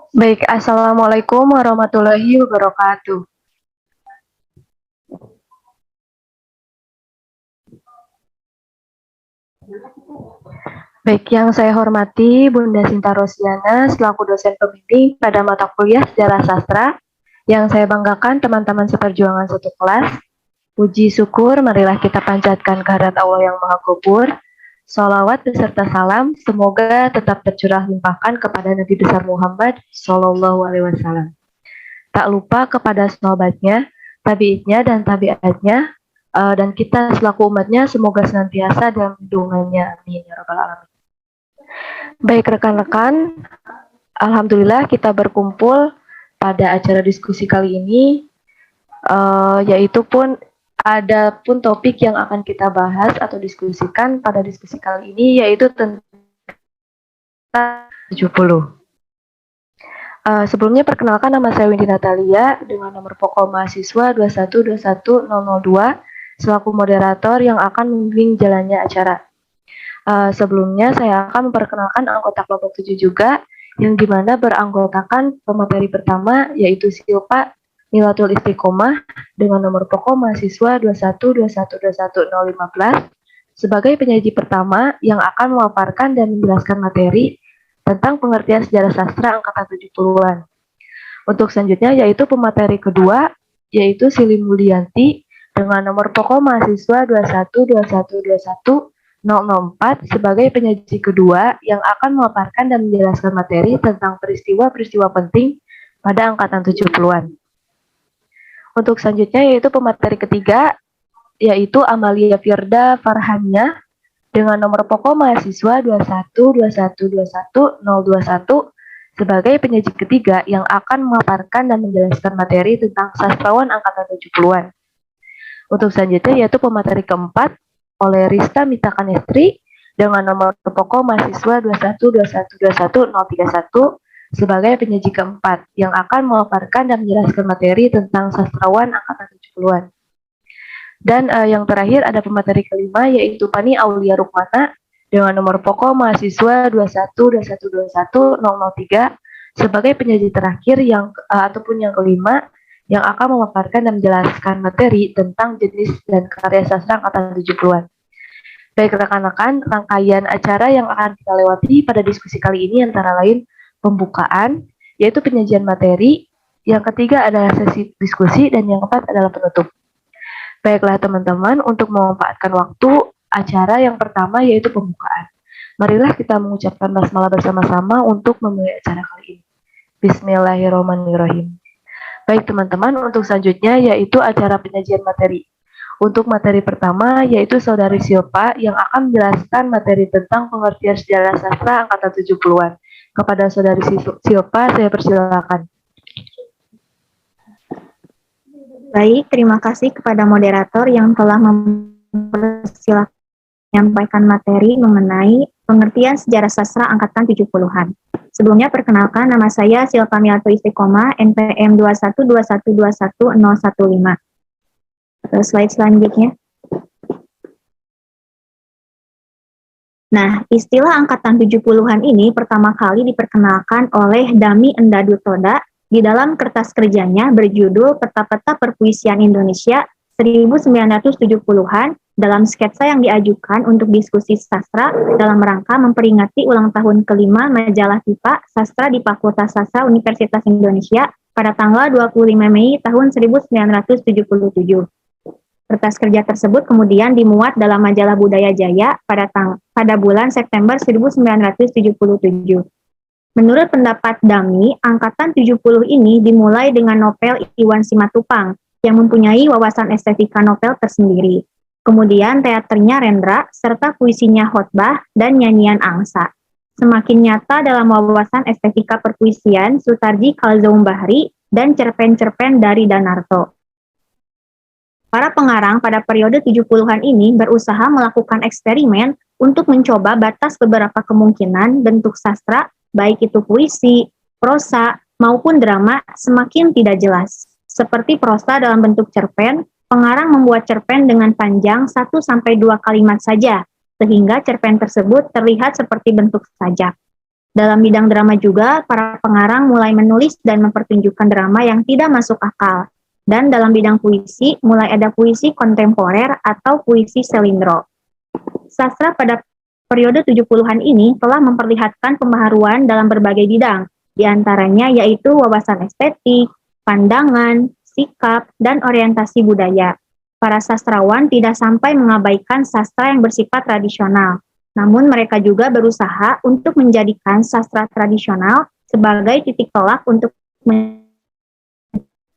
Baik, Assalamualaikum warahmatullahi wabarakatuh. Baik, yang saya hormati Bunda Sinta Rosiana selaku dosen pembimbing pada mata kuliah Sejarah Sastra. Yang saya banggakan teman-teman seperjuangan satu kelas. Puji syukur, marilah kita panjatkan kehadirat Allah yang Maha Kubur. Salawat beserta salam, semoga tetap tercurah limpahkan kepada Nabi besar Muhammad Sallallahu Alaihi Wasallam. Tak lupa kepada sahabatnya, tabi'itnya dan tabi'atnya, dan kita selaku umatnya semoga senantiasa dalam lindungannya. Amin ya rabbal alamin. Baik rekan-rekan, alhamdulillah kita berkumpul pada acara diskusi kali ini, yaitu pun ada pun topik yang akan kita bahas atau diskusikan pada diskusi kali ini, yaitu tentang 70. Sebelumnya perkenalkan, nama saya Windy Natalia dengan nomor pokok mahasiswa 2121002 selaku moderator yang akan membimbing jalannya acara. Sebelumnya saya akan memperkenalkan anggota kelompok 7 juga, yang dimana beranggotakan pemateri pertama yaitu Silpa Nilatul Istiqomah dengan nomor pokok mahasiswa 212121015 sebagai penyaji pertama yang akan memaparkan dan menjelaskan materi tentang pengertian sejarah sastra angkatan 70-an. Untuk selanjutnya yaitu pemateri kedua, yaitu Sili Mulyanti dengan nomor pokok mahasiswa 212121004 sebagai penyaji kedua yang akan memaparkan dan menjelaskan materi tentang peristiwa-peristiwa penting pada angkatan 70-an. Untuk selanjutnya yaitu pemateri ketiga, yaitu Amalia Firda Farhania dengan nomor pokok mahasiswa 212121021 sebagai penyaji ketiga yang akan memaparkan dan menjelaskan materi tentang sastrawan angkatan 70-an. Untuk selanjutnya yaitu pemateri keempat oleh Rista Mita Kanestri dengan nomor pokok mahasiswa 212121031 sebagai penyaji keempat yang akan memaparkan dan menjelaskan materi tentang sastrawan angkatan 70-an. Dan yang terakhir ada pemateri kelima yaitu Pani Aulia Rukmana dengan nomor pokok mahasiswa 212121003 sebagai penyaji terakhir yang ataupun yang kelima yang akan memaparkan dan menjelaskan materi tentang jenis dan karya sastra angkatan 70-an. Baik rekan-rekan, rangkaian acara yang akan kita lewati pada diskusi kali ini antara lain pembukaan, yaitu penyajian materi, yang ketiga adalah sesi diskusi, dan yang keempat adalah penutup. Baiklah teman-teman, untuk memanfaatkan waktu acara yang pertama yaitu pembukaan. Marilah kita mengucapkan basmalah bersama-sama untuk memulai acara kali ini. Bismillahirrahmanirrahim. Baik teman-teman, untuk selanjutnya yaitu acara penyajian materi. Untuk materi pertama yaitu Saudari Silpa yang akan menjelaskan materi tentang pengertian sejarah sastra angkatan 70-an. Kepada Saudari Silpa, saya persilakan. Baik, terima kasih kepada moderator yang telah mempersilahkan menyampaikan materi mengenai pengertian sejarah sastra angkatan 70-an. Sebelumnya perkenalkan, nama saya Silpa Nilatul Istiqomah, NPM 212121015. Slide selanjutnya. Nah, istilah angkatan 70-an ini pertama kali diperkenalkan oleh Dami Endadu Toda di dalam kertas kerjanya berjudul Peta-peta Perpuisian Indonesia 1970-an dalam sketsa yang diajukan untuk diskusi sastra dalam rangka memperingati ulang tahun kelima majalah Tipa Sastra di Fakultas Sastra Universitas Indonesia pada tanggal 25 Mei tahun 1977. Kertas kerja tersebut kemudian dimuat dalam majalah Budaya Jaya pada bulan September 1977. Menurut pendapat Dami, angkatan 70 ini dimulai dengan novel Iwan Simatupang yang mempunyai wawasan estetika novel tersendiri. Kemudian teaternya Rendra, serta puisinya Khotbah dan nyanyian Angsa. Semakin nyata dalam wawasan estetika perpuisian Sutarji Kalzoum Bahri dan cerpen-cerpen dari Danarto. Para pengarang pada periode 70-an ini berusaha melakukan eksperimen untuk mencoba batas beberapa kemungkinan bentuk sastra, baik itu puisi, prosa, maupun drama, semakin tidak jelas. Seperti prosa dalam bentuk cerpen, pengarang membuat cerpen dengan panjang 1-2 kalimat saja, sehingga cerpen tersebut terlihat seperti bentuk sajak. Dalam bidang drama juga, para pengarang mulai menulis dan mempertunjukkan drama yang tidak masuk akal. Dan dalam bidang puisi, mulai ada puisi kontemporer atau puisi selindro. Sastra pada periode 70-an ini telah memperlihatkan pembaharuan dalam berbagai bidang, di antaranya yaitu wawasan estetik, pandangan, sikap, dan orientasi budaya. Para sastrawan tidak sampai mengabaikan sastra yang bersifat tradisional, namun mereka juga berusaha untuk menjadikan sastra tradisional sebagai titik tolak untuk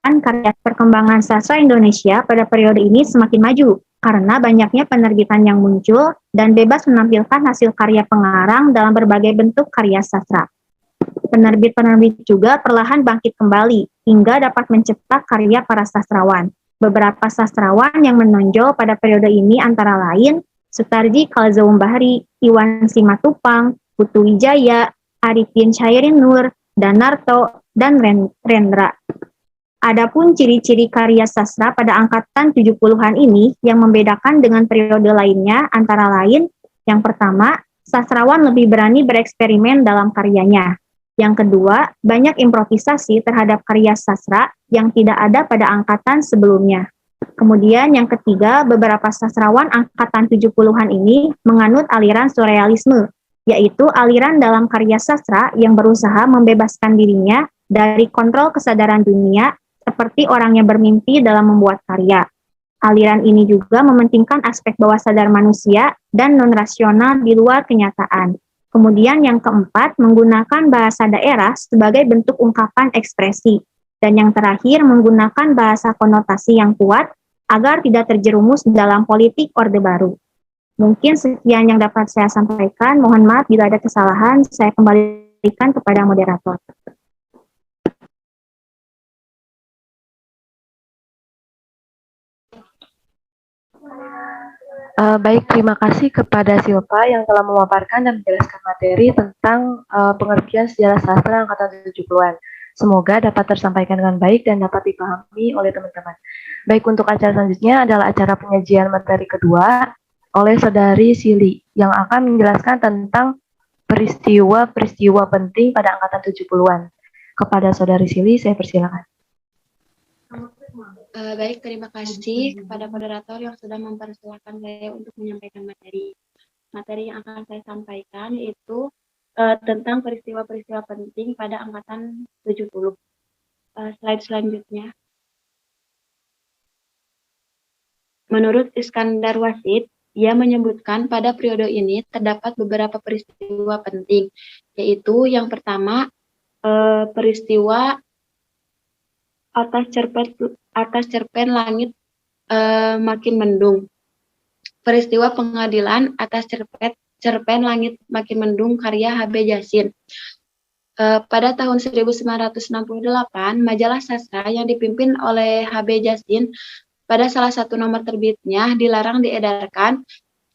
karya. Perkembangan sastra Indonesia pada periode ini semakin maju karena banyaknya penerbitan yang muncul dan bebas menampilkan hasil karya pengarang dalam berbagai bentuk karya sastra. Penerbit-penerbit juga perlahan bangkit kembali hingga dapat mencetak karya para sastrawan. Beberapa sastrawan yang menonjol pada periode ini antara lain Sutarji Kalzaum Bahri, Iwan Simatupang, Putu Wijaya, Arifin Syairin Nur, Danarto, dan Rendra. Adapun ciri-ciri karya sastra pada angkatan 70-an ini yang membedakan dengan periode lainnya antara lain, yang pertama, sastrawan lebih berani bereksperimen dalam karyanya. Yang kedua, banyak improvisasi terhadap karya sastra yang tidak ada pada angkatan sebelumnya. Kemudian yang ketiga, beberapa sastrawan angkatan 70-an ini menganut aliran surrealisme, yaitu aliran dalam karya sastra yang berusaha membebaskan dirinya dari kontrol kesadaran dunia seperti orang yang bermimpi dalam membuat karya. Aliran ini juga mementingkan aspek bawah sadar manusia dan non-rasional di luar kenyataan. Kemudian yang keempat, menggunakan bahasa daerah sebagai bentuk ungkapan ekspresi. Dan yang terakhir, menggunakan bahasa konotasi yang kuat agar tidak terjerumus dalam politik Orde Baru. Mungkin sekian yang dapat saya sampaikan. Mohon maaf bila ada kesalahan, saya kembalikan kepada moderator. Baik, terima kasih kepada Silva yang telah memaparkan dan menjelaskan materi tentang pengertian sejarah sastra angkatan 70-an. Semoga dapat tersampaikan dengan baik dan dapat dipahami oleh teman-teman. Baik, untuk acara selanjutnya adalah acara penyajian materi kedua oleh Saudari Sili yang akan menjelaskan tentang peristiwa-peristiwa penting pada angkatan 70-an. Kepada Saudari Sili, saya persilakan. Baik, terima kasih kepada moderator yang sudah mempersilahkan saya untuk menyampaikan materi. Materi yang akan saya sampaikan yaitu tentang peristiwa-peristiwa penting pada angkatan 70. Slide selanjutnya. Menurut Iskandar Wasid, ia menyebutkan pada periode ini terdapat beberapa peristiwa penting, yaitu yang pertama peristiwa atas cerpen langit makin mendung. Peristiwa pengadilan atas cerpen langit makin mendung karya H.B. Jasin. Pada tahun 1968, majalah sastra yang dipimpin oleh H.B. Jasin pada salah satu nomor terbitnya dilarang diedarkan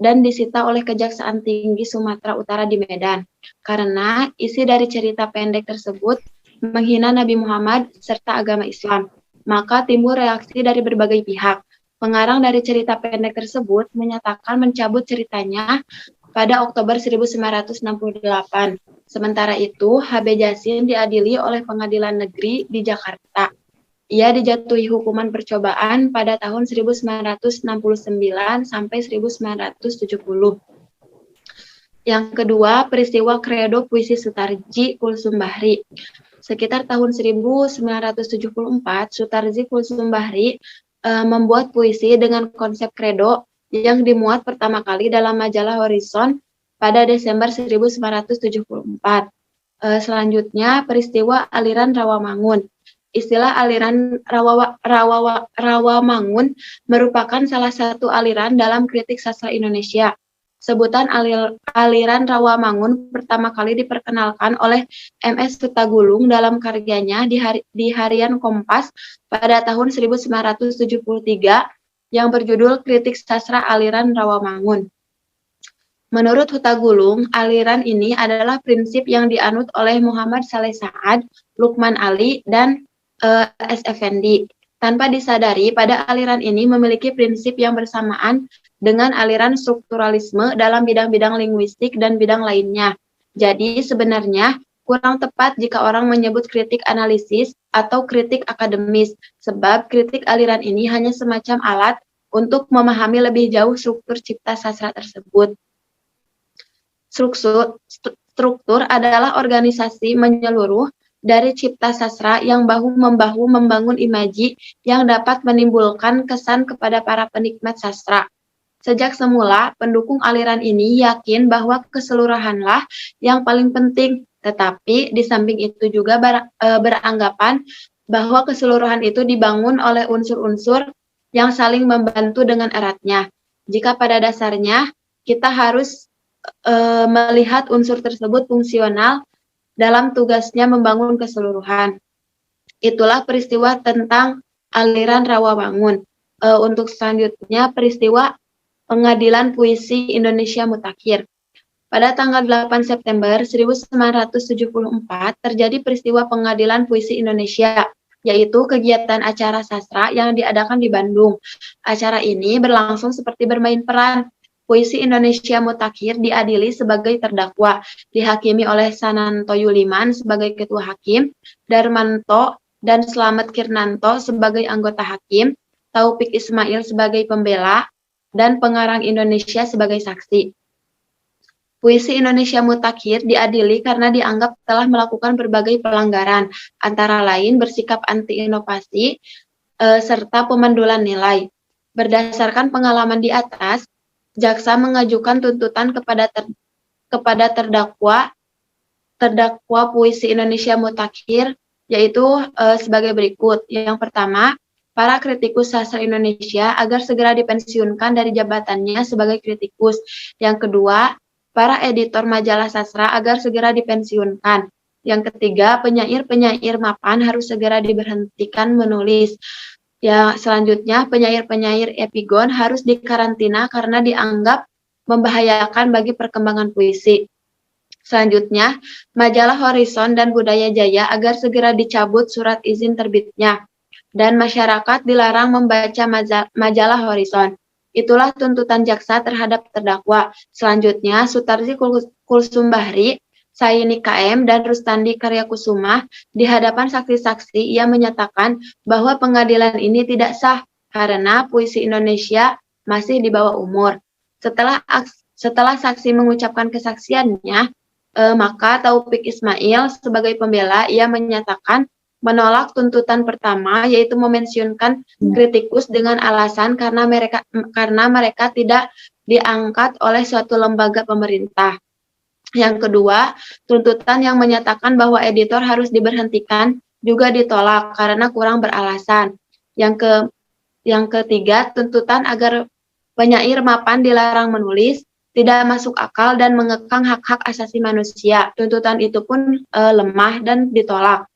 dan disita oleh Kejaksaan Tinggi Sumatera Utara di Medan karena isi dari cerita pendek tersebut menghina Nabi Muhammad serta agama Islam. Maka timbul reaksi dari berbagai pihak. Pengarang dari cerita pendek tersebut menyatakan mencabut ceritanya pada Oktober 1968. Sementara itu, H.B. Jasin diadili oleh Pengadilan Negeri di Jakarta. Ia dijatuhi hukuman percobaan pada tahun 1969 sampai 1970. Yang kedua, peristiwa Kredo Puisi Sutarji Kulsum Bahri. Sekitar tahun 1974, Sutarji Kulsum Bahri membuat puisi dengan konsep kredo yang dimuat pertama kali dalam majalah Horizon pada Desember 1974. Selanjutnya, peristiwa aliran Rawamangun. Istilah aliran Rawamangun merupakan salah satu aliran dalam kritik sastra Indonesia. Sebutan aliran Rawamangun pertama kali diperkenalkan oleh M.S. Hutagulung dalam karyanya di Harian Kompas pada tahun 1973 yang berjudul Kritik Sastra Aliran Rawamangun. Menurut Hutagulung, aliran ini adalah prinsip yang dianut oleh Muhammad Saleh Sa'ad, Lukman Ali, dan S. Effendi. Tanpa disadari, pada aliran ini memiliki prinsip yang bersamaan dengan aliran strukturalisme dalam bidang-bidang linguistik dan bidang lainnya. Jadi sebenarnya kurang tepat jika orang menyebut kritik analisis atau kritik akademis, sebab kritik aliran ini hanya semacam alat untuk memahami lebih jauh struktur cipta sastra tersebut. Struktur adalah organisasi menyeluruh dari cipta sastra yang bahu-membahu membangun imaji yang dapat menimbulkan kesan kepada para penikmat sastra. Sejak semula, pendukung aliran ini yakin bahwa keseluruhanlah yang paling penting, tetapi di samping itu juga beranggapan bahwa keseluruhan itu dibangun oleh unsur-unsur yang saling membantu dengan eratnya. Jika pada dasarnya kita harus melihat unsur tersebut fungsional dalam tugasnya membangun keseluruhan. Itulah peristiwa tentang aliran Rawamangun. Untuk selanjutnya, peristiwa Pengadilan Puisi Indonesia Mutakhir. Pada tanggal 8 September 1974 terjadi peristiwa Pengadilan Puisi Indonesia, yaitu kegiatan acara sastra yang diadakan di Bandung. Acara ini berlangsung seperti bermain peran. Puisi Indonesia Mutakhir diadili sebagai terdakwa, dihakimi oleh Sananto Yuliman sebagai ketua hakim, Darmanto dan Slamet Kirnanto sebagai anggota hakim, Taufik Ismail sebagai pembela, dan pengarang Indonesia sebagai saksi. Puisi Indonesia Mutakhir diadili karena dianggap telah melakukan berbagai pelanggaran, antara lain bersikap anti-inovasi, serta pemandulan nilai. Berdasarkan pengalaman di atas, jaksa mengajukan tuntutan kepada terdakwa Puisi Indonesia Mutakhir, yaitu sebagai berikut. Yang pertama, para kritikus sastra Indonesia agar segera dipensiunkan dari jabatannya sebagai kritikus. Yang kedua, para editor majalah sastra agar segera dipensiunkan. Yang ketiga, penyair-penyair mapan harus segera diberhentikan menulis. Ya, selanjutnya, penyair-penyair epigon harus dikarantina karena dianggap membahayakan bagi perkembangan puisi. Selanjutnya, majalah Horizon dan Budaya Jaya agar segera dicabut surat izin terbitnya. Dan masyarakat dilarang membaca majalah Horizon. Itulah tuntutan jaksa terhadap terdakwa. Selanjutnya, Sutarji Kulsumbahri, Saini KM, dan Rustandi Karyakusuma di hadapan saksi-saksi ia menyatakan bahwa pengadilan ini tidak sah karena Puisi Indonesia masih di bawah umur. Setelah saksi mengucapkan kesaksiannya, maka Taufik Ismail sebagai pembela ia menyatakan menolak tuntutan pertama, yaitu memensiunkan kritikus dengan alasan karena mereka tidak diangkat oleh suatu lembaga pemerintah. Yang kedua, tuntutan yang menyatakan bahwa editor harus diberhentikan juga ditolak karena kurang beralasan. Yang ketiga, tuntutan agar penyair mapan dilarang menulis tidak masuk akal dan mengekang hak-hak asasi manusia. Tuntutan itu pun lemah dan ditolak.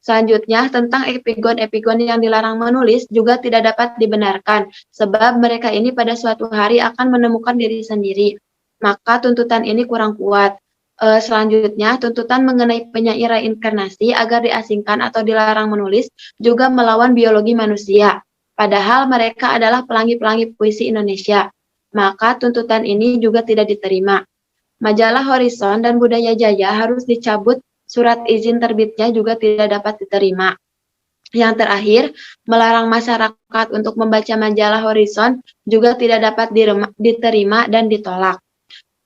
Selanjutnya, tentang epigon-epigon yang dilarang menulis juga tidak dapat dibenarkan, sebab mereka ini pada suatu hari akan menemukan diri sendiri. Maka tuntutan ini kurang kuat. Selanjutnya, tuntutan mengenai penyair reinkarnasi agar diasingkan atau dilarang menulis juga melawan biologi manusia. Padahal mereka adalah pelangi-pelangi puisi Indonesia. Maka tuntutan ini juga tidak diterima. Majalah Horizon dan Budaya Jaya harus dicabut, surat izin terbitnya juga tidak dapat diterima. Yang terakhir, melarang masyarakat untuk membaca majalah Horizon juga tidak dapat diterima dan ditolak.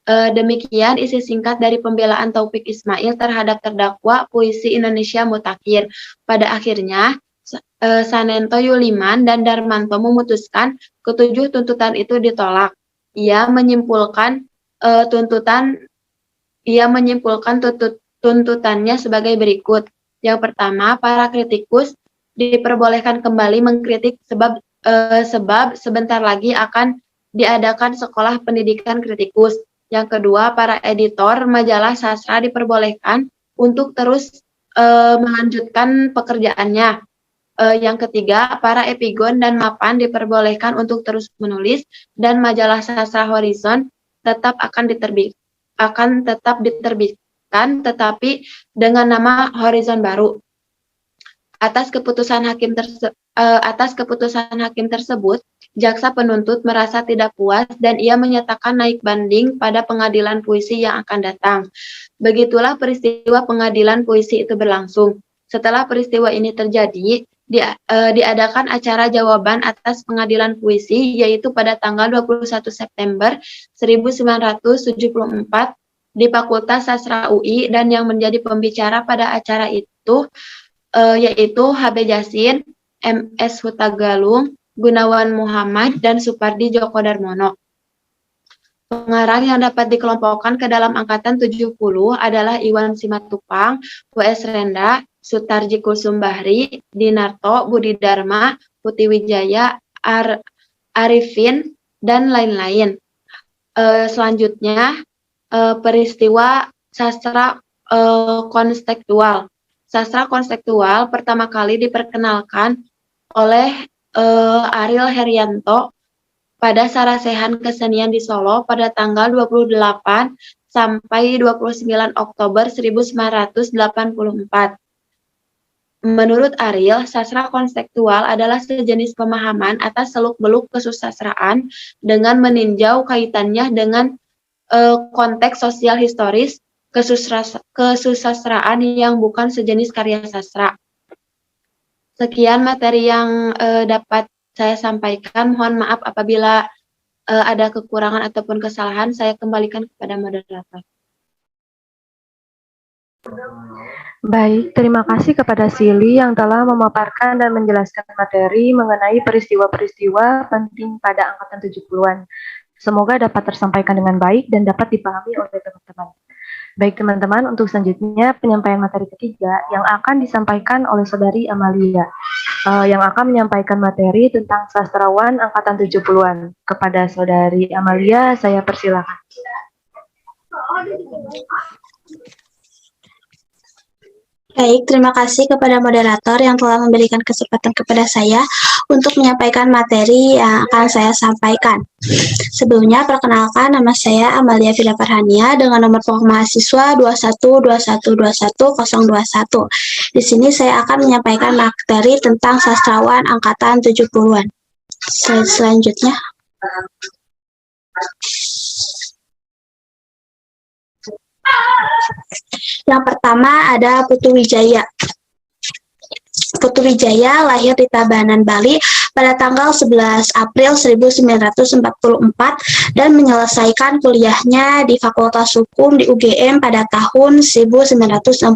Demikian isi singkat dari pembelaan Taufik Ismail terhadap terdakwa Puisi Indonesia Mutakhir. Pada akhirnya, Sananto Yuliman dan Darmanto memutuskan ketujuh tuntutan itu ditolak. Ia menyimpulkan tuntutannya sebagai berikut. Yang pertama, para kritikus diperbolehkan kembali mengkritik sebab sebentar lagi akan diadakan sekolah pendidikan kritikus. Yang kedua, para editor majalah sastra diperbolehkan untuk terus melanjutkan pekerjaannya. Yang ketiga, para epigon dan mapan diperbolehkan untuk terus menulis dan majalah sastra Horizon tetap diterbitkan tetapi dengan nama Horizon baru. Atas keputusan hakim atas keputusan hakim tersebut, jaksa penuntut merasa tidak puas dan ia menyatakan naik banding pada pengadilan puisi yang akan datang. Begitulah peristiwa pengadilan puisi itu berlangsung. Setelah peristiwa ini terjadi, diadakan acara jawaban atas pengadilan puisi yaitu pada tanggal 21 September 1974 di Fakultas Sastra UI, dan yang menjadi pembicara pada acara itu yaitu HB Jasin, MS Hutagalung, Gunawan Muhammad, dan Supardi Djoko Darmono. Pengarang yang dapat dikelompokkan ke dalam angkatan 70 adalah Iwan Simatupang, W.S. Renda, Sutarji Kulsum Bahri, Dinarto, Budi Dharma, Putih Wijaya, Arifin, dan lain-lain. Selanjutnya, peristiwa sastra konstekstual. Sastra konstekstual pertama kali diperkenalkan oleh Ariel Herianto pada Sarasehan Kesenian di Solo pada tanggal 28 sampai 29 Oktober 1984. Menurut Ariel, sastra konstekstual adalah sejenis pemahaman atas seluk-beluk kesusastraan dengan meninjau kaitannya dengan konteks sosial historis kesusastraan yang bukan sejenis karya sastra. Sekian materi yang dapat saya sampaikan. Mohon maaf apabila ada kekurangan ataupun kesalahan. Saya kembalikan kepada moderator. Baik, terima kasih kepada Sili yang telah memaparkan dan menjelaskan materi mengenai peristiwa-peristiwa penting pada angkatan 70-an. Semoga dapat tersampaikan dengan baik dan dapat dipahami oleh teman-teman. Baik teman-teman, untuk selanjutnya penyampaian materi ketiga yang akan disampaikan oleh Saudari Amalia, yang akan menyampaikan materi tentang sastrawan angkatan 70-an. Kepada Saudari Amalia, saya persilakan. Baik, terima kasih kepada moderator yang telah memberikan kesempatan kepada saya untuk menyampaikan materi yang akan saya sampaikan. Sebelumnya, perkenalkan nama saya Amalia Fida Farhania dengan nomor pokok mahasiswa 212121021. Di sini saya akan menyampaikan materi tentang sastrawan angkatan 70-an. Slide selanjutnya. Yang pertama ada Putu Wijaya. Putu Wijaya lahir di Tabanan, Bali pada tanggal 11 April 1944 dan menyelesaikan kuliahnya di Fakultas Hukum di UGM pada tahun 1967.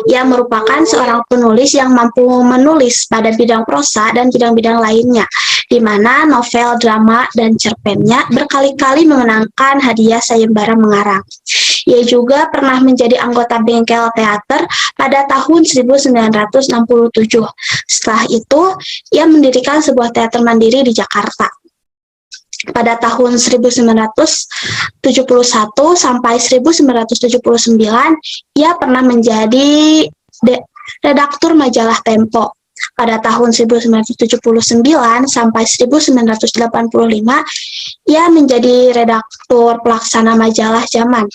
Ia merupakan seorang penulis yang mampu menulis pada bidang prosa dan bidang-bidang lainnya, di mana novel, drama, dan cerpennya berkali-kali memenangkan hadiah sayembara mengarang. Ia juga pernah menjadi anggota bengkel teater pada tahun 1967. Setelah itu, ia mendirikan sebuah teater mandiri di Jakarta. Pada tahun 1971 sampai 1979, ia pernah menjadi redaktur majalah Tempo. Pada tahun 1979 sampai 1985, ia menjadi redaktur pelaksana majalah Zaman.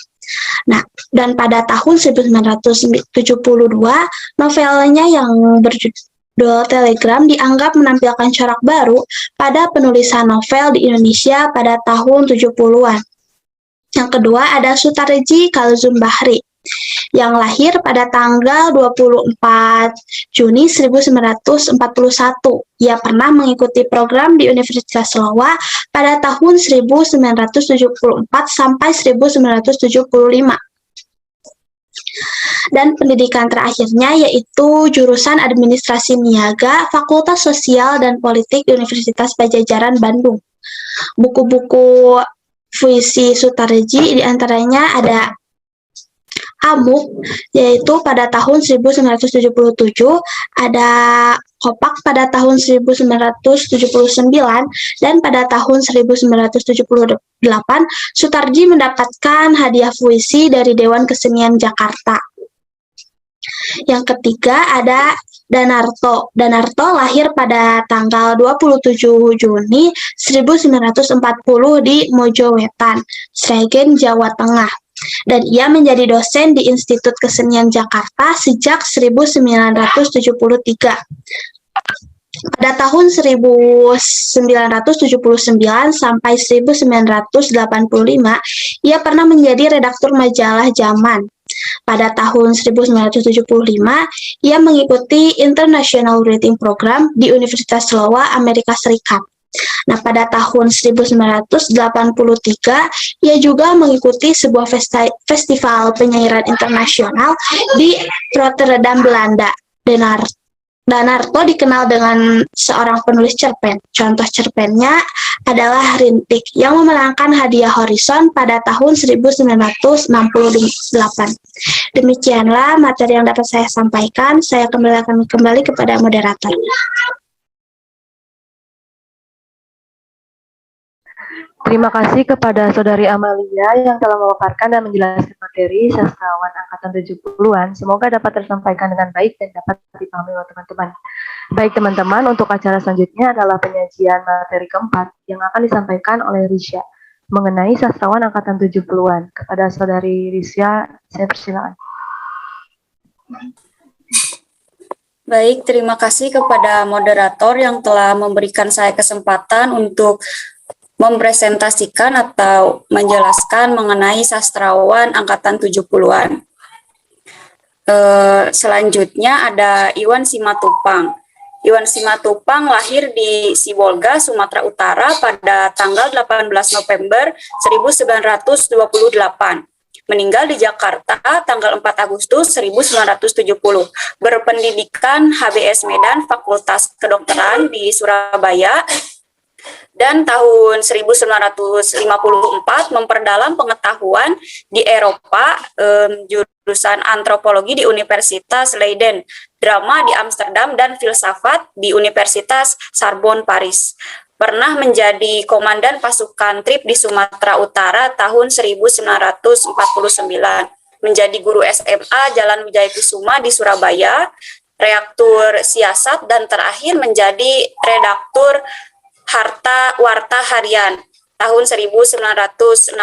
Nah, dan pada tahun 1972, novelnya yang berjudul Telegram dianggap menampilkan corak baru pada penulisan novel di Indonesia pada tahun 70-an. Yang kedua ada Sutarji Kulsum Bahri, yang lahir pada tanggal 24 Juni 1941. Ia pernah mengikuti program di Universitas Lowa pada tahun 1974 sampai 1975. Dan pendidikan terakhirnya yaitu jurusan Administrasi Niaga, Fakultas Sosial dan Politik di Universitas Padjadjaran, Bandung. Buku-buku puisi Sutarji diantaranya ada Amuk, yaitu pada tahun 1977, ada Kopak pada tahun 1979, dan pada tahun 1978, Sutarji mendapatkan hadiah puisi dari Dewan Kesenian Jakarta. Yang ketiga ada Danarto. Danarto lahir pada tanggal 27 Juni 1940 di Mojowetan, Sragen, Jawa Tengah. Dan ia menjadi dosen di Institut Kesenian Jakarta sejak 1973. Pada tahun 1979 sampai 1985, ia pernah menjadi redaktur majalah Zaman. Pada tahun 1975, ia mengikuti International Reading Program di Universitas Iowa, Amerika Serikat. Nah, pada tahun 1983, ia juga mengikuti sebuah festival penyairan internasional di Rotterdam, Belanda. Danarto dikenal dengan seorang penulis cerpen. Contoh cerpennya adalah Rintik yang memenangkan hadiah Horizon pada tahun 1968. Demikianlah materi yang dapat saya sampaikan. Saya kembalikan kembali kepada moderator. Terima kasih kepada Saudari Amalia yang telah memaparkan dan menjelaskan materi sastrawan angkatan 70-an. Semoga dapat tersampaikan dengan baik dan dapat dipahami oleh teman-teman. Baik teman-teman, untuk acara selanjutnya adalah penyajian materi keempat yang akan disampaikan oleh Risya mengenai sastrawan angkatan 70-an. Kepada Saudari Risya, saya persilakan. Baik, terima kasih kepada moderator yang telah memberikan saya kesempatan untuk mempresentasikan atau menjelaskan mengenai sastrawan angkatan 70-an. Selanjutnya ada Iwan Simatupang. Iwan Simatupang lahir di Sibolga, Sumatera Utara pada tanggal 18 November 1928. Meninggal di Jakarta tanggal 4 Agustus 1970. Berpendidikan HBS Medan, Fakultas Kedokteran di Surabaya. Dan tahun 1954 memperdalam pengetahuan di Eropa, jurusan antropologi di Universitas Leiden, drama di Amsterdam, dan filsafat di Universitas Sorbonne Paris. Pernah menjadi komandan pasukan trip di Sumatera Utara tahun 1949. Menjadi guru SMA Jalan Wijaya Kusuma di Surabaya, redaktur siasat, dan terakhir menjadi redaktur Harta Warta Harian tahun 1966.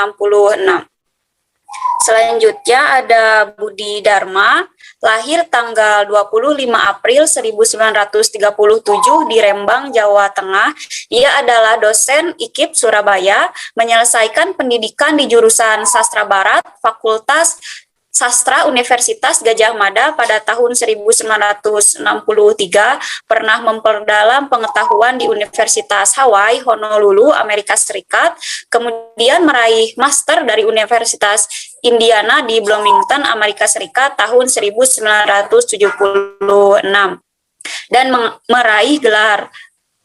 Selanjutnya ada Budi Dharma, lahir tanggal 25 April 1937 di Rembang, Jawa Tengah. Ia adalah dosen IKIP Surabaya, menyelesaikan pendidikan di jurusan Sastra Barat, Fakultas Sastra Universitas Gadjah Mada pada tahun 1963, pernah memperdalam pengetahuan di Universitas Hawaii, Honolulu, Amerika Serikat, kemudian meraih master dari Universitas Indiana di Bloomington, Amerika Serikat tahun 1976, dan meraih gelar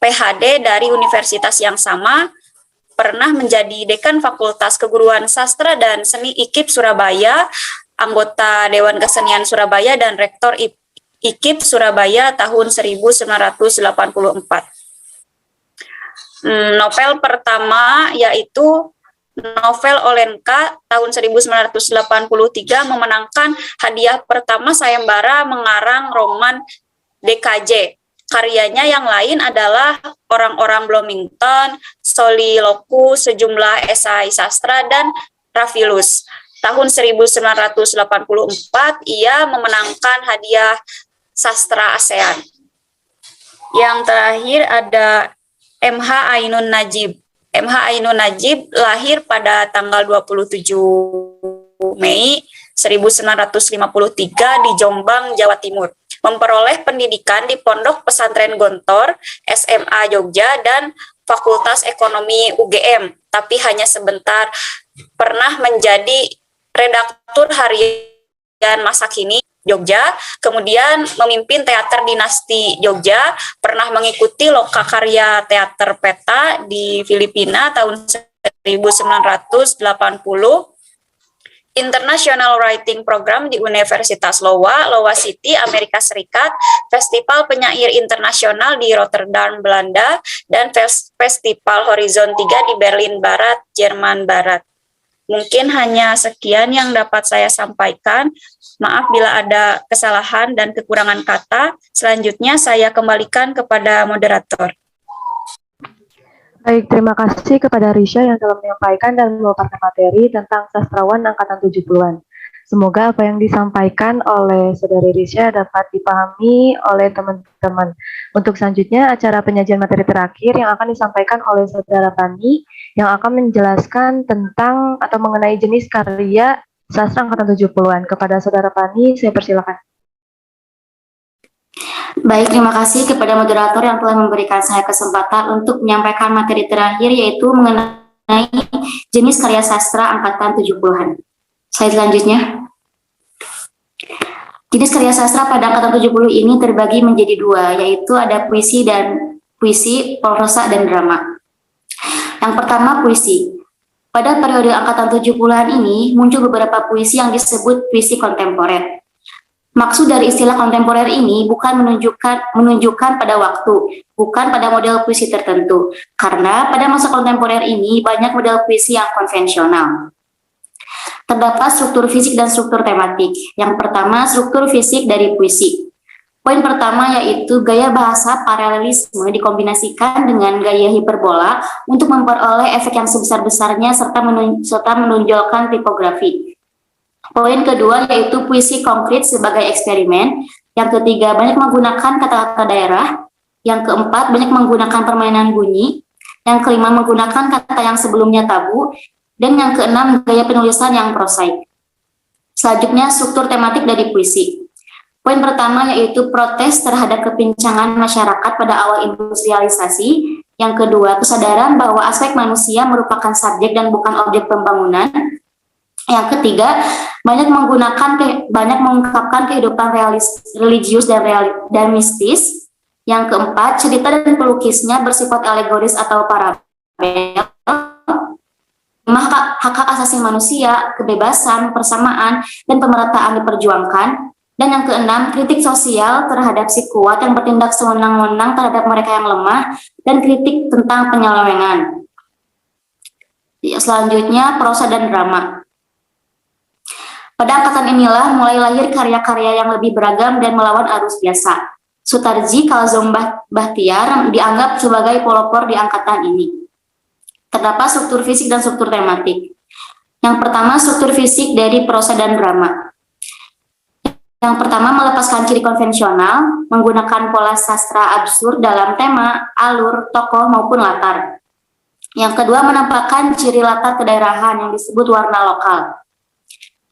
PhD dari universitas yang sama, pernah menjadi dekan Fakultas Keguruan Sastra dan Seni IKIP Surabaya, anggota Dewan Kesenian Surabaya, dan Rektor IKIP Surabaya tahun 1984. Novel pertama yaitu novel Olenka tahun 1983 memenangkan hadiah pertama sayembara mengarang roman DKJ. Karyanya yang lain adalah Orang-orang Bloomington, Soliloku, sejumlah esai sastra, dan Rafilus. Tahun 1984, ia memenangkan hadiah sastra ASEAN. Yang terakhir ada MH Ainun Najib. MH Ainun Najib lahir pada tanggal 27 Mei 1953 di Jombang, Jawa Timur. Memperoleh pendidikan di Pondok Pesantren Gontor, SMA Jogja, dan Fakultas Ekonomi UGM, tapi hanya sebentar. Pernah menjadi redaktur harian masa kini Jogja, kemudian memimpin teater Dinasti Jogja, pernah mengikuti lokakarya teater Peta di Filipina tahun 1980, International Writing Program di Universitas Iowa City, Amerika Serikat, Festival Penyair Internasional di Rotterdam, Belanda, dan Festival Horizon 3 di Berlin Barat, Jerman Barat. Mungkin hanya sekian yang dapat saya sampaikan. Maaf bila ada kesalahan dan kekurangan kata. Selanjutnya saya kembalikan kepada moderator. Baik, terima kasih kepada Risha yang telah menyampaikan dan memaparkan materi tentang sastrawan angkatan 70-an. Semoga apa yang disampaikan oleh Saudari Risha dapat dipahami oleh teman-teman. Untuk selanjutnya, acara penyajian materi terakhir yang akan disampaikan oleh Saudara Pani yang akan menjelaskan tentang atau mengenai jenis karya sastra angkatan 70-an. Kepada Saudara Pani, saya persilakan. Baik, terima kasih kepada moderator yang telah memberikan saya kesempatan untuk menyampaikan materi terakhir yaitu mengenai jenis karya sastra angkatan 70-an. Slide selanjutnya. Jenis karya sastra pada angkatan 70 ini terbagi menjadi dua, yaitu ada puisi, prosa, dan drama. Yang pertama, puisi. Pada periode angkatan 70-an ini, muncul beberapa puisi yang disebut puisi kontemporer. Maksud dari istilah kontemporer ini bukan menunjukkan pada waktu, bukan pada model puisi tertentu, karena pada masa kontemporer ini banyak model puisi yang konvensional. Terdapat struktur fisik dan struktur tematik. Yang pertama, struktur fisik dari puisi. Poin pertama yaitu gaya bahasa paralelisme dikombinasikan dengan gaya hiperbola untuk memperoleh efek yang sebesar-besarnya serta menonjolkan tipografi. Poin kedua yaitu puisi konkret sebagai eksperimen. Yang ketiga, banyak menggunakan kata-kata daerah. Yang keempat, banyak menggunakan permainan bunyi. Yang kelima, menggunakan kata yang sebelumnya tabu. Dan yang keenam, gaya penulisan yang prosaik. Selanjutnya, struktur tematik dari puisi. Poin pertama yaitu protes terhadap kepincangan masyarakat pada awal industrialisasi. Yang kedua, kesadaran bahwa aspek manusia merupakan subjek dan bukan objek pembangunan. Yang ketiga, banyak mengungkapkan kehidupan religius dan mistis. Yang keempat, cerita dan pelukisnya bersifat alegoris atau parabel. Hak-hak asasi manusia, kebebasan, persamaan, dan pemerataan diperjuangkan. Dan yang keenam, kritik sosial terhadap si kuat yang bertindak sewenang-wenang terhadap mereka yang lemah, dan kritik tentang penyelewengan. Selanjutnya, prosa dan drama. Pada angkatan inilah mulai lahir karya-karya yang lebih beragam dan melawan arus biasa. Sutarji Kalzom Bahtiar dianggap sebagai pelopor di angkatan ini. Terdapat struktur fisik dan struktur tematik. Yang pertama, struktur fisik dari prosa dan drama. Yang pertama, melepaskan ciri konvensional, menggunakan pola sastra absurd dalam tema, alur, tokoh, maupun latar. Yang kedua, menampakkan ciri latar kedaerahan yang disebut warna lokal.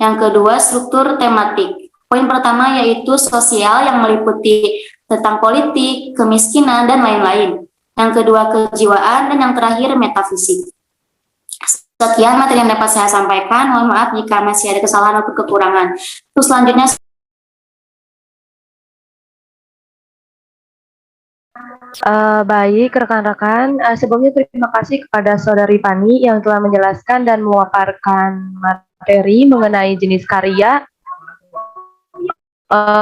Yang kedua, struktur tematik. Poin pertama yaitu sosial yang meliputi tentang politik, kemiskinan, dan lain-lain. Yang kedua, kejiwaan, dan yang terakhir, metafisik. Sekian materi yang dapat saya sampaikan. Mohon maaf jika masih ada kesalahan atau kekurangan. Terus selanjutnya, Baik, rekan-rekan. Sebelumnya terima kasih kepada Saudari Pani yang telah menjelaskan dan memaparkan materi mengenai jenis karya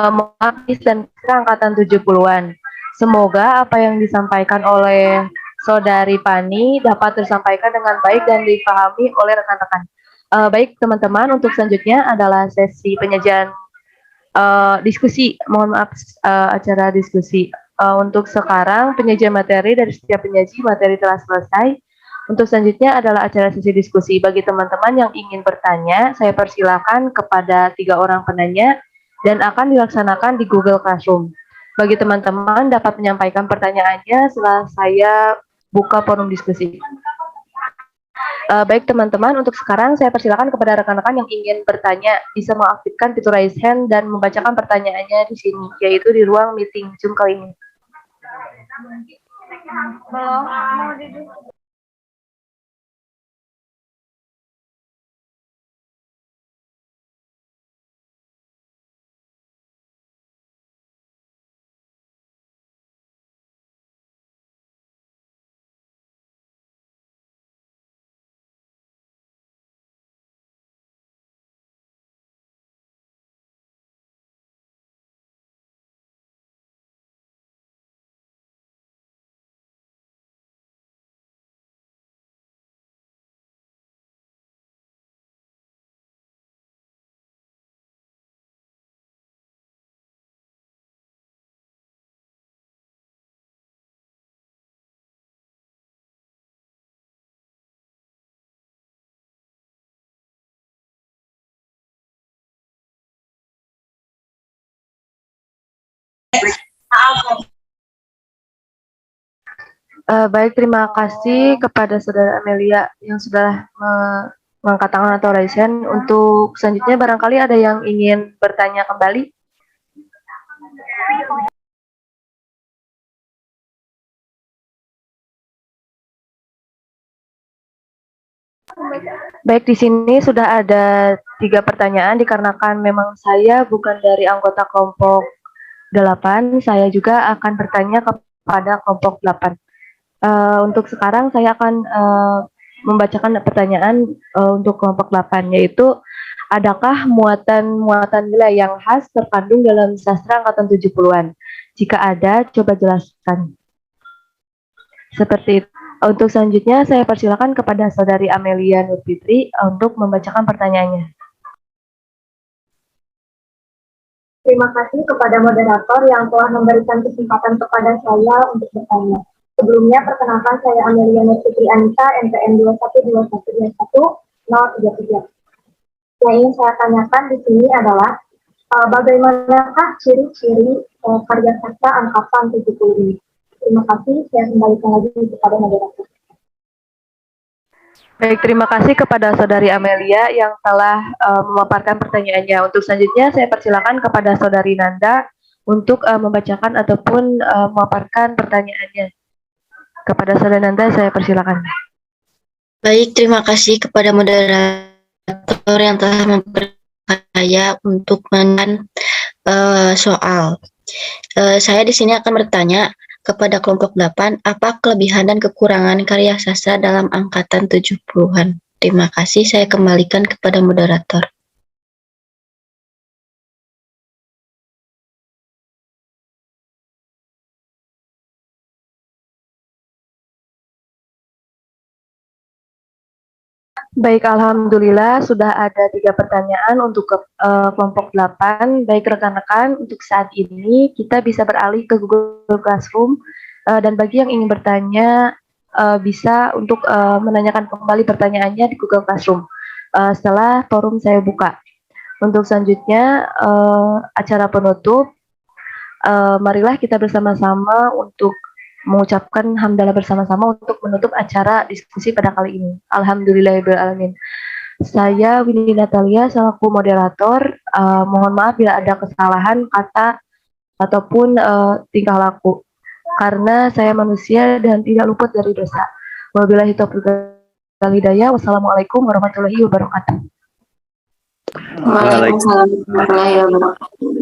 Moabis dan angkatan 70-an. Semoga apa yang disampaikan oleh Saudari Pani dapat tersampaikan dengan baik dan dipahami oleh rekan-rekan. Baik, teman-teman, untuk selanjutnya adalah sesi penyajian diskusi. Mohon maaf, acara diskusi. Untuk sekarang, penyajian materi dari setiap penyaji materi telah selesai. Untuk selanjutnya adalah acara sesi diskusi. Bagi teman-teman yang ingin bertanya, saya persilakan kepada 3 orang penanya dan akan dilaksanakan di Google Classroom. Bagi teman-teman dapat menyampaikan pertanyaannya setelah saya buka forum diskusi. Baik teman-teman, untuk sekarang saya persilakan kepada rekan-rekan yang ingin bertanya bisa mengaktifkan fitur raise hand dan membacakan pertanyaannya di sini, yaitu di ruang meeting Zoom kali ini. Belum. Baik, terima kasih kepada Saudara Amelia yang sudah mengangkat tangan atau raise hand. Untuk selanjutnya barangkali ada yang ingin bertanya kembali. Baik, di sini sudah ada 3 pertanyaan dikarenakan memang saya bukan dari anggota kelompok 8, saya juga akan bertanya kepada kelompok 8. Untuk sekarang saya akan membacakan pertanyaan untuk kelompok 8, yaitu adakah muatan-muatan nilai yang khas terkandung dalam sastra angkatan 70-an? Jika ada, coba jelaskan. Seperti itu. Untuk selanjutnya saya persilakan kepada Saudari Amelia Nurfitri untuk membacakan pertanyaannya. Terima kasih kepada moderator yang telah memberikan kesempatan kepada saya untuk bertanya. Sebelumnya, perkenalkan saya Amelia Nurfitri Anita, NPM 212121033. Yang ingin saya tanyakan di sini adalah bagaimanakah ciri-ciri karya sastra angkatan 70 ini? Terima kasih, saya kembalikan lagi kepada moderator. Baik, terima kasih kepada Saudari Amelia yang telah memaparkan pertanyaannya. Untuk selanjutnya saya persilakan kepada Saudari Nanda untuk membacakan ataupun memaparkan pertanyaannya. Kepada Saudari Nanda saya persilakan. Baik, terima kasih kepada moderator yang telah memperkenalkan saya untuk menanyakan soal. Saya di sini akan bertanya kepada kelompok 8, apa kelebihan dan kekurangan karya sastra dalam angkatan 70-an? Terima kasih, saya kembalikan kepada moderator. Baik, alhamdulillah sudah ada 3 pertanyaan untuk kelompok 8. Baik rekan-rekan, untuk saat ini kita bisa beralih ke Google Classroom dan bagi yang ingin bertanya bisa untuk menanyakan kembali pertanyaannya di Google Classroom setelah forum saya buka. Untuk selanjutnya acara penutup, marilah kita bersama-sama untuk mengucapkan hamdalah bersama-sama untuk menutup acara diskusi pada kali ini. Alhamdulillahirrahmanirrahim. Saya Winnie Natalia selaku moderator. Mohon maaf bila ada kesalahan kata ataupun tingkah laku, karena saya manusia dan tidak luput dari dosa. Wabillahi taufiq wal hidayah. Wassalamualaikum warahmatullahi wabarakatuh. Waalaikumsalam warahmatullahi wabarakatuh.